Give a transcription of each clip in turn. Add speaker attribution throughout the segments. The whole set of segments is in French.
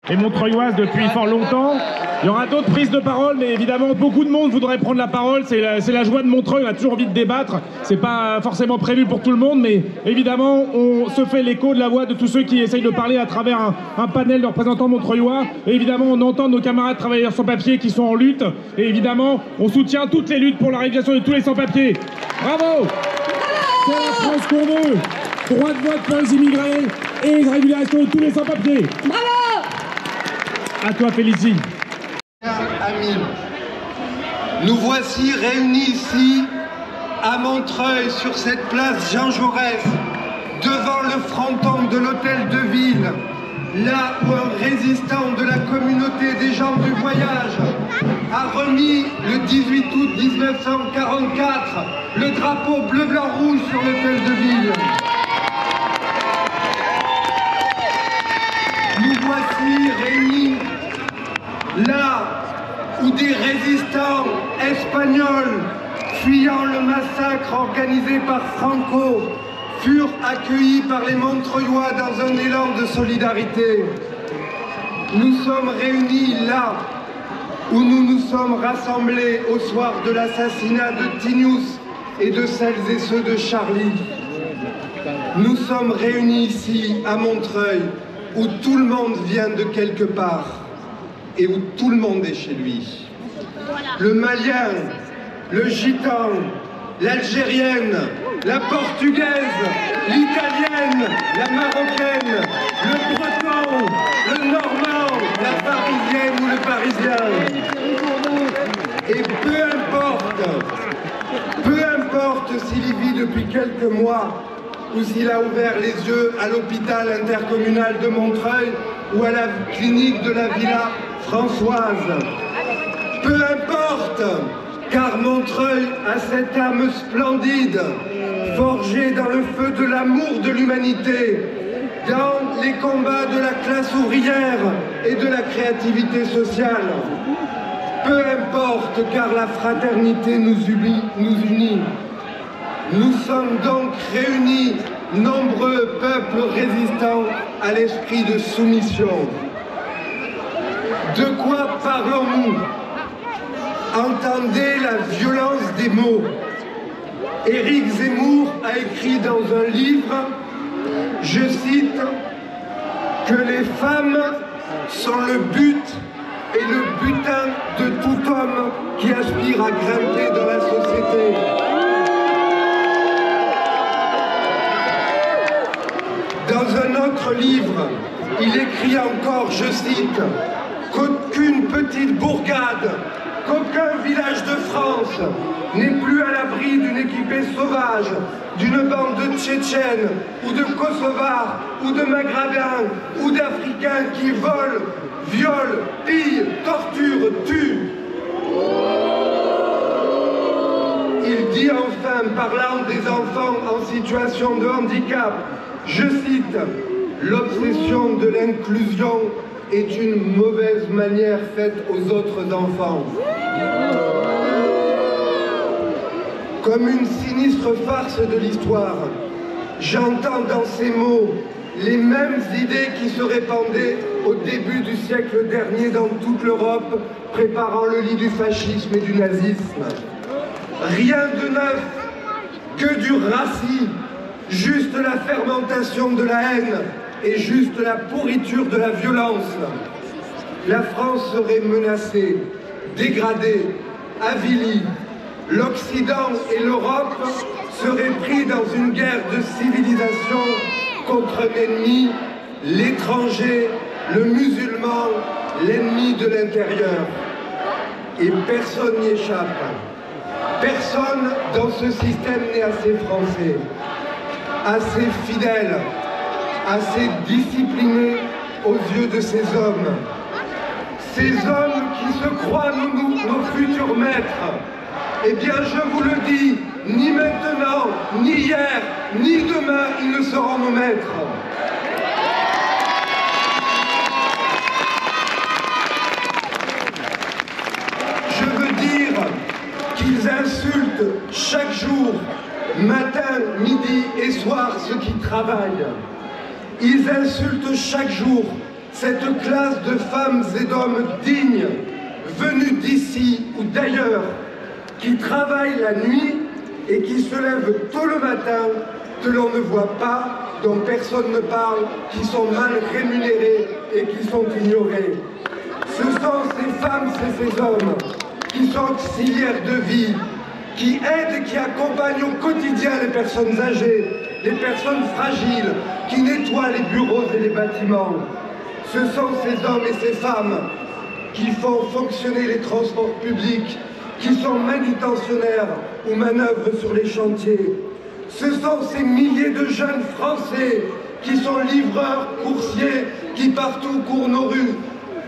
Speaker 1: Et montreuilloise depuis fort longtemps. Il y aura d'autres prises de parole, mais évidemment, beaucoup de monde voudrait prendre la parole. C'est la joie de Montreuil, on a toujours envie de débattre. C'est pas forcément prévu pour tout le monde, mais évidemment, on se fait l'écho de la voix de tous ceux qui essayent de parler à travers un panel de représentants montreuillois. Et évidemment, on entend nos camarades travailleurs sans-papiers qui sont en lutte. Et évidemment, on soutient toutes les luttes pour la réalisation de tous les sans-papiers. Bravo! C'est la France qu'on veut! Droit de vote pour les immigrés et régulation de tous les sans-papiers.
Speaker 2: Bravo!
Speaker 1: À toi, Félicie.
Speaker 3: Amis, nous voici réunis ici à Montreuil, sur cette place Jean Jaurès, devant le fronton de l'hôtel de ville, là où un résistant de la communauté des gens du voyage a remis le 18 août 1944 le drapeau bleu-blanc-rouge sur l'hôtel de ville. Nous voici réunis là où des résistants espagnols fuyant le massacre organisé par Franco furent accueillis par les Montreuillois dans un élan de solidarité. Nous sommes réunis là où nous nous sommes rassemblés au soir de l'assassinat de Tinius et de celles et ceux de Charlie. Nous sommes réunis ici à Montreuil où tout le monde vient de quelque part et où tout le monde est chez lui. Le Malien, le Gitan, l'Algérienne, la Portugaise, l'Italienne, la Marocaine, le Breton, le Normand, la Parisienne ou le Parisien. Et peu importe s'il y vit depuis quelques mois ou s'il a ouvert les yeux à l'hôpital intercommunal de Montreuil ou à la clinique de la Villa Françoise. Peu importe, car Montreuil a cette âme splendide, forgée dans le feu de l'amour de l'humanité, dans les combats de la classe ouvrière et de la créativité sociale. Peu importe, car la fraternité nous unit. Nous sommes donc réunis, nombreux peuples résistants à l'esprit de soumission. De quoi parlons-nous? Entendez la violence des mots. Éric Zemmour a écrit dans un livre, je cite, que les femmes sont le but et le butin de tout homme qui aspire à grimper dans la société. Dans un autre livre, il écrit encore, je cite, qu'aucune petite bourgade, qu'aucun village de France n'est plus à l'abri d'une équipée sauvage, d'une bande de Tchétchènes, ou de Kosovars, ou de Maghrébins, ou d'Africains qui volent, violent, pillent, torturent, tuent. Il dit enfin, parlant des enfants en situation de handicap, je cite, « L'obsession de l'inclusion est une mauvaise manière faite aux autres enfants. » Comme une sinistre farce de l'histoire, j'entends dans ces mots les mêmes idées qui se répandaient au début du siècle dernier dans toute l'Europe, préparant le lit du fascisme et du nazisme. Rien de neuf, que du racisme, juste la fermentation de la haine et juste la pourriture de la violence. La France serait menacée, dégradée, avilie. L'Occident et l'Europe seraient pris dans une guerre de civilisation contre un ennemi, l'étranger, le musulman, l'ennemi de l'intérieur. Et personne n'y échappe. Personne dans ce système n'est assez français, assez fidèle, assez discipliné aux yeux de ces hommes. Ces hommes qui se croient nos futurs maîtres. Eh bien, je vous le dis, ni maintenant, ni hier, ni demain, ils ne seront nos maîtres. Je veux dire qu'ils insultent chaque jour, matin, midi et soir, ceux qui travaillent. Ils insultent chaque jour cette classe de femmes et d'hommes dignes, venus d'ici ou d'ailleurs, qui travaillent la nuit et qui se lèvent tôt le matin, que l'on ne voit pas, dont personne ne parle, qui sont mal rémunérés et qui sont ignorés. Ce sont ces femmes et ces hommes qui sont auxiliaires de vie, qui aident et qui accompagnent au quotidien les personnes âgées, les personnes fragiles, qui nettoient les bureaux et les bâtiments. Ce sont ces hommes et ces femmes qui font fonctionner les transports publics, qui sont manutentionnaires ou manœuvrent sur les chantiers. Ce sont ces milliers de jeunes Français qui sont livreurs, coursiers, qui partout courent nos rues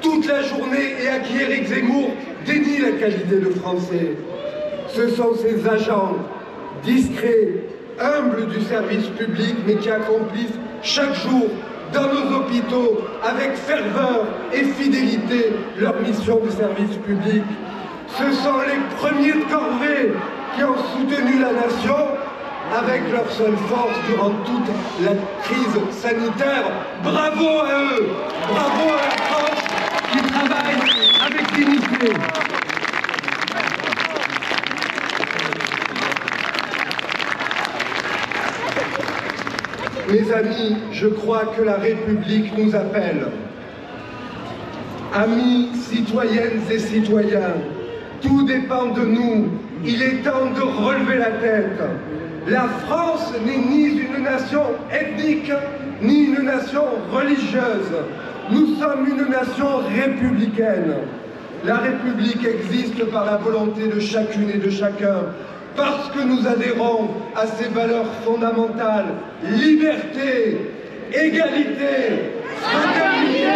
Speaker 3: toute la journée et à qui Éric Zemmour dénie la qualité de Français. Ce sont ces agents discrets, humbles du service public, mais qui accomplissent chaque jour dans nos hôpitaux avec ferveur et fidélité leur mission de service public. Ce sont les premiers de corvée qui ont soutenu la nation avec leur seule force durant toute la crise sanitaire. Bravo à eux, bravo à la France qui travaille avec dignité. Mes amis, je crois que la République nous appelle. Amis, citoyennes et citoyens, tout dépend de nous. Il est temps de relever la tête. La France n'est ni une nation ethnique, ni une nation religieuse. Nous sommes une nation républicaine. La République existe par la volonté de chacune et de chacun, parce que nous adhérons à ces valeurs fondamentales, liberté, égalité, fraternité.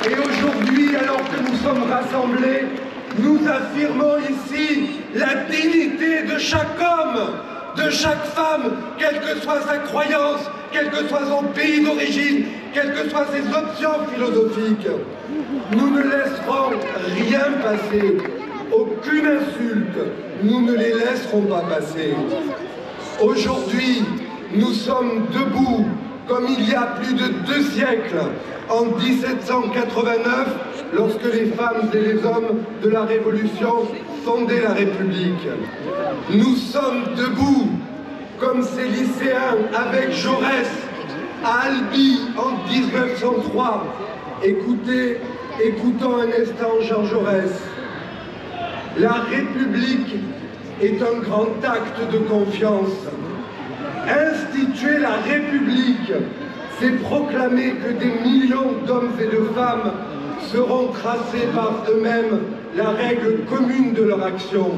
Speaker 3: Et aujourd'hui, alors que nous sommes rassemblés, nous affirmons ici la dignité de chaque homme, de chaque femme, quelle que soit sa croyance, quel que soit son pays d'origine, quelles que soient ses options philosophiques. Nous ne laisserons rien passer, aucune insulte, nous ne les laisserons pas passer. Aujourd'hui, nous sommes debout, comme il y a plus de 2 siècles, en 1789, lorsque les femmes et les hommes de la Révolution fondaient la République. Nous sommes debout, comme ces lycéens avec Jaurès, à Albi en 1903. Écoutons un instant Jean Jaurès. La République est un grand acte de confiance. Instituer la République, c'est proclamer que des millions d'hommes et de femmes seront tracés par eux-mêmes la règle commune de leur action,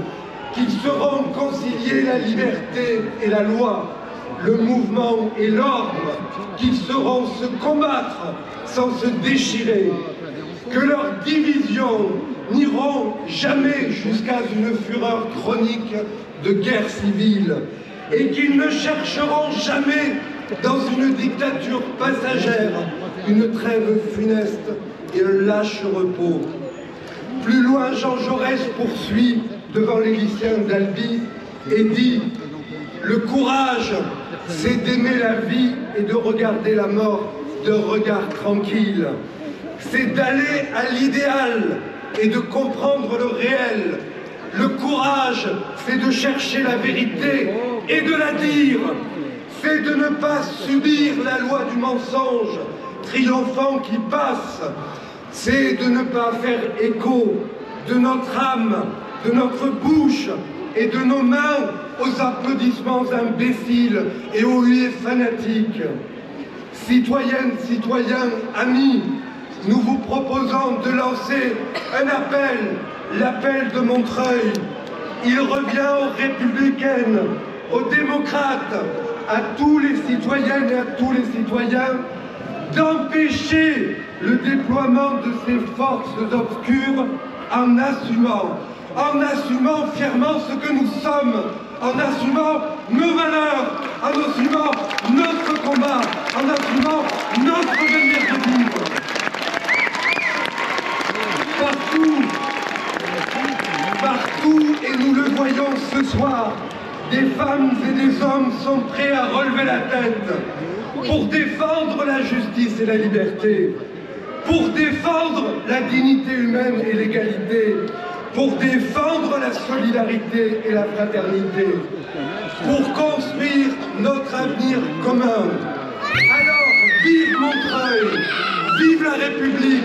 Speaker 3: qu'ils sauront concilier la liberté et la loi, le mouvement et l'ordre, qu'ils sauront se combattre sans se déchirer, que leurs divisions n'iront jamais jusqu'à une fureur chronique de guerre civile, et qu'ils ne chercheront jamais dans une dictature passagère une trêve funeste et un lâche repos. Plus loin, Jean Jaurès poursuit devant les lycéens d'Albi et dit « Le courage, c'est d'aimer la vie et de regarder la mort d'un regard tranquille. C'est d'aller à l'idéal et de comprendre le réel. Le courage, c'est de chercher la vérité et de la dire. C'est de ne pas subir la loi du mensonge, triomphant qui passe. C'est de ne pas faire écho de notre âme, de notre bouche et de nos mains aux applaudissements imbéciles et aux huées fanatiques. Citoyennes, citoyens, amis, nous vous proposons de lancer un appel, l'appel de Montreuil. Il revient aux républicaines, aux démocrates, à tous les citoyennes et à tous les citoyens d'empêcher le déploiement de ces forces obscures en assumant fièrement ce que nous sommes, en assumant nos valeurs, en assumant notre combat, en assumant notre manière de vivre. Partout, et nous le voyons ce soir, des femmes et des hommes sont prêts à relever la tête pour défendre la justice et la liberté, pour défendre la dignité humaine et l'égalité, pour défendre la solidarité et la fraternité, pour construire notre avenir commun. Alors, vive Montreuil, vive la République!